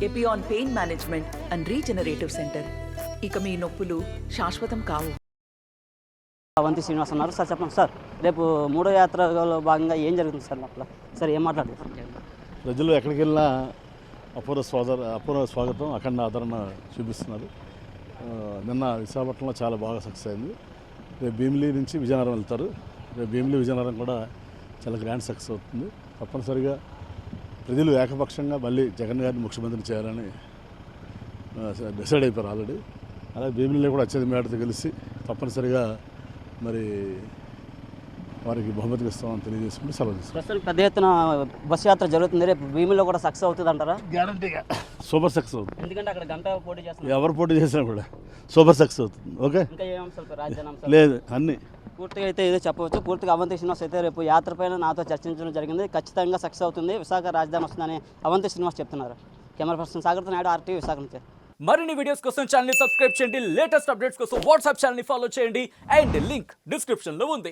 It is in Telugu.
Epione pain management and regenerative centre. ఇక మీ నొప్పులు శాశ్వతం కావు. అవంతి శ్రీనివాస్ అన్నారు. సార్ చెప్పండి సార్, రేపు మూడో యాత్రలో భాగంగా ఏం జరుగుతుంది సార్ అట్లా? సార్ ఏం మాట్లాడుతున్నారు? ప్రజలు ఎక్కడికి వెళ్ళినా అపూర్వ స్వాగతం, అఖండ ఆదరణ చూపిస్తున్నారు. నిన్న విశాఖపట్నంలో చాలా బాగా సక్సెస్ అయింది. రేపు భీమిలి నుంచి విజయనగరం వెళ్తారు. రేపు భీమిలి విజయనగరం కూడా చాలా గ్రాండ్ సక్సెస్ అవుతుంది. తప్పనిసరిగా ప్రజలు ఏకపక్షంగా మళ్ళీ జగన్ గారిని ముఖ్యమంత్రిని చేయాలని డిసైడ్ అయిపోయారు ఆల్రెడీ. అలాగే భీమిలిలో కూడా అత్యధిక మేడతో కలిసి తప్పనిసరిగా మరి వారికి బహుమతికి ఇస్తామని తెలియజేసుకుంటూ సెలవు తీసుకుంటాం. ప్రస్తుతం పెద్ద ఎత్తున బస్ యాత్ర జరుగుతుంది. రేపు భీమిలో కూడా సక్సెస్ అవుతుంది అంటారా? గ్యారంటీగా సూపర్ సక్సెస్ అవుతుంది. ఎందుకంటే అక్కడ గంట పోటీ చేస్తున్నారు. ఎవరు పోటీ చేసినా కూడా సూపర్ సక్సెస్ అవుతుంది. ఓకే, ఇంకా ఏ అంశాలు? రాజధాని అంశాలు లేదు అన్నీ పూర్తిగా అయితే ఏదో చెప్పవచ్చు. పూర్తిగా అవంతి శ్రీనివాస్ అయితే రేపు యాత్ర పైన నాతో చర్చించడం జరిగింది. ఖచ్చితంగా సక్సెస్ అవుతుంది, విశాఖ రాజధాని వస్తుందని అవంతి శ్రీనివాస్ చెప్తున్నారు. కెమెరా పర్సన్ సాగర్తో నాయుడు, RTV విశాఖ నుంచి. మరిన్ని వీడియోస్ కోసం ఛానల్ ని సబ్స్క్రైబ్ చేయండి. లేటెస్ట్ అప్డేట్స్ కోసం వాట్సాప్ ఛానల్ ని ఫాలో చేయండి. అండ్ లింక్ డిస్క్రిప్షన్ లో ఉంది.